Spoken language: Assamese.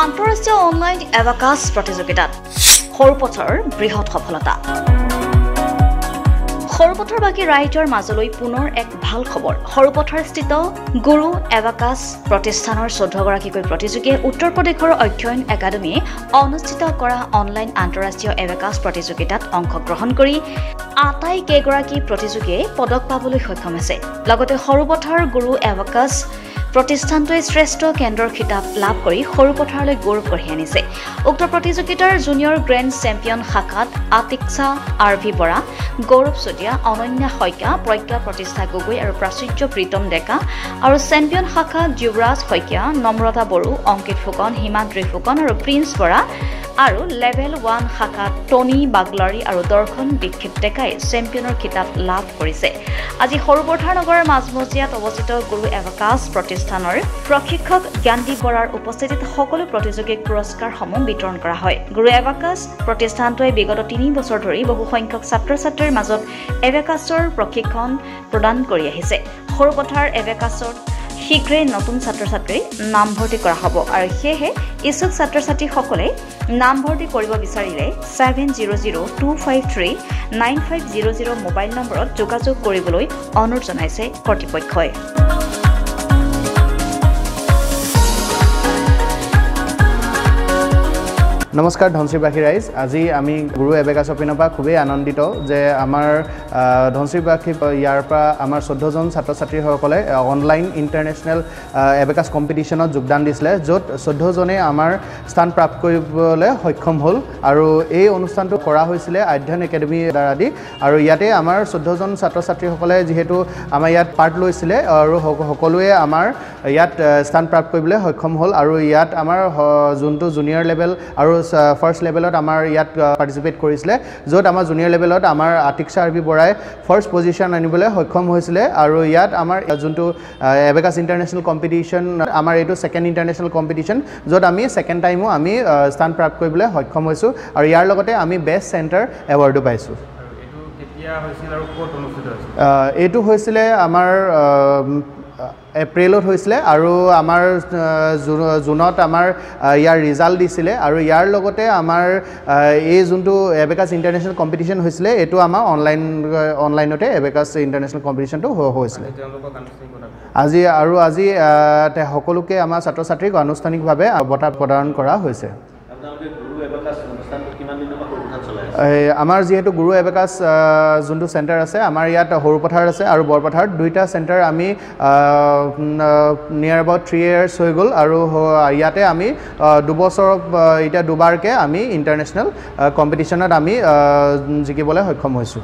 আন্তঃৰাষ্ট্ৰীয় অনলাইন এবাকাছ প্ৰতিযোগিতাত সৰুপথৰ বৃহৎ সফলতা। সৰুপথৰবাসী ৰাইজৰ মাজলৈ পুনৰ এক ভাল খবৰ। সৰুপথৰস্থিত গুৰু এবাকাছ প্ৰতিষ্ঠানৰ 14 গৰাকীকৈ প্ৰতিযোগীয়ে উত্তৰ প্ৰদেশৰ অধ্যয়ন একাডেমীয়ে অনুষ্ঠিত কৰা অনলাইন আন্তঃৰাষ্ট্ৰীয় এবাকাছ প্ৰতিযোগিতাত অংশগ্ৰহণ কৰি আটাইকেইগৰাকী প্ৰতিযোগীয়ে পদক পাবলৈ সক্ষম হৈছে। লগতে সৰুপথৰ গুৰু এবাকাছ প্ৰতিষ্ঠানটোৱে শ্ৰেষ্ঠ কেন্দ্ৰৰ খিতাপ লাভ কৰি সৰুপথাৰলৈ গৌৰৱ কঢ়িয়াই আনিছে। উক্ত প্ৰতিযোগিতাৰ জুনিয়ৰ গ্ৰেণ্ড চেম্পিয়ন শাখাত আতিকছা আৰ.ভি. বৰা, গৌৰৱ চটিয়া, অনন্যা শইকীয়া, প্ৰজ্ঞা প্ৰতিষ্ঠা গগৈ আৰু প্ৰাচুৰ্য প্ৰীতম ডেকা আৰু চেম্পিয়ন শাখাত যুৱৰাজ শইকীয়া, নম্ৰতা বড়ো, অংকিত ফুকন, হিমাদ্ৰী ফুকন আৰু প্ৰিন্স বৰা আৰু লেভেল 1 শাখাত টনি বাগলাৰী আৰু দৰ্শন দীক্ষিত ডেকাই চেম্পিয়নৰ খিতাপ লাভ কৰিছে। আজি সৰুপথাৰ নগৰৰ মাজমজিয়াত অৱস্থিত গুৰু এবাকাছ প্ৰতিষ্ঠানৰ প্ৰশিক্ষক জ্ঞানদীপ বৰাৰ উপস্থিতিত সকলো প্ৰতিযোগীক পুৰস্কাৰসমূহ বিতৰণ কৰা হয়। গুৰু এবাকাছ প্ৰতিষ্ঠানটোৱে বিগত 3 বছৰ ধৰি বহু সংখ্যক ছাত্ৰ-ছাত্ৰীৰ মাজত এবাকাছৰ প্ৰশিক্ষণ প্ৰদান কৰি আহিছে। সৰুপথাৰ এবাকাছত শীঘ্ৰেই নতুন ছাত্ৰ-ছাত্ৰী নামভৰ্তি কৰা হ'ব আৰু সেয়েহে ইচ্ছুক ছাত্ৰ-ছাত্ৰীসকলে নামভৰ্তি কৰিব বিচাৰিলে 7002539500 মোবাইল নম্বৰত যোগাযোগ কৰিবলৈ অনুৰোধ জনাইছে কৰ্তৃপক্ষই। নমস্কাৰ ধনশ্ৰীবাসী ৰাইজ, আজি আমি গুৰু এবাকাছৰ পিনৰ পৰা খুবেই আনন্দিত যে আমাৰ ধনশ্ৰীবাসী ইয়াৰ পৰা আমাৰ 14জন ছাত্ৰ ছাত্ৰীসকলে অনলাইন ইণ্টাৰনেশ্যনেল এবাকাছ কম্পিটিশ্যনত যোগদান দিছিলে, য'ত 14জনে আমাৰ স্থান প্ৰাপ্ত কৰিবলৈ সক্ষম হ'ল আৰু এই অনুষ্ঠানটো কৰা হৈছিলে অধ্যয়ন একাডেমীৰ দ্বাৰা দি আৰু ইয়াতে আমাৰ 14জন ছাত্ৰ ছাত্ৰীসকলে যিহেতু আমাৰ ইয়াত পাৰ্ট লৈছিলে আৰু সকলোৱে আমাৰ ইয়াত স্থান প্ৰাপ্ত কৰিবলৈ সক্ষম হ'ল আৰু ইয়াত আমাৰ যোনটো জুনিয়ৰ লেভেল আৰু ফাৰ্ষ্ট লেভেলত আমাৰ ইয়াত পাৰ্টিচিপেট কৰিছিলে, য'ত আমাৰ জুনিয়ৰ লেভেলত আমাৰ আতিকছা আৰ.ভি. বৰাই ফাৰ্ষ্ট পজিশ্যন আনিবলৈ সক্ষম হৈছিলে আৰু ইয়াত আমাৰ যোনটো এবাকাছ ইণ্টাৰনেশ্যনেল কম্পিটিশ্যন আমাৰ এইটো ছেকেণ্ড ইণ্টাৰনেশ্যনেল কম্পিটিশ্যন, য'ত আমি ছেকেণ্ড টাইমো আমি স্থান প্ৰাপ্ত কৰিবলৈ সক্ষম হৈছোঁ আৰু ইয়াৰ লগতে আমি বেষ্ট চেণ্টাৰ এৱাৰ্ডো পাইছোঁ। এইটো হৈছিলে আমাৰ এপ্ৰিলত হৈছিলে আৰু আমাৰ জুনত আমাৰ ইয়াৰ ৰিজাল্ট দিছিলে আৰু ইয়াৰ লগতে আমাৰ এই যোনটো এবাকাছ ইণ্টাৰনেশ্যনেল কম্পিটিশ্যন হৈছিলে এইটো আমাৰ অনলাইনতে এবাকাছ ইণ্টাৰনেশ্যনেল কম্পিটিশ্যনটো হৈছিলে। আজি সকলোকে আমাৰ ছাত্ৰ ছাত্ৰীক আনুষ্ঠানিকভাৱে বঁটা প্ৰদান কৰা হৈছে। আমাৰ যিহেতু গুৰু এবাকাছ যোনটো চেণ্টাৰ আছে আমাৰ ইয়াত সৰুপথাৰত আছে আৰু বৰপথাৰত দুইটা চেণ্টাৰ আমি নিয়াৰ এবাউট 3 years হৈ গ'ল আৰু ইয়াতে আমি দুবছৰ এতিয়া দুবাৰকৈ আমি ইণ্টাৰনেশ্যনেল কম্পিটিশ্যনত আমি জিকিবলৈ সক্ষম হৈছোঁ।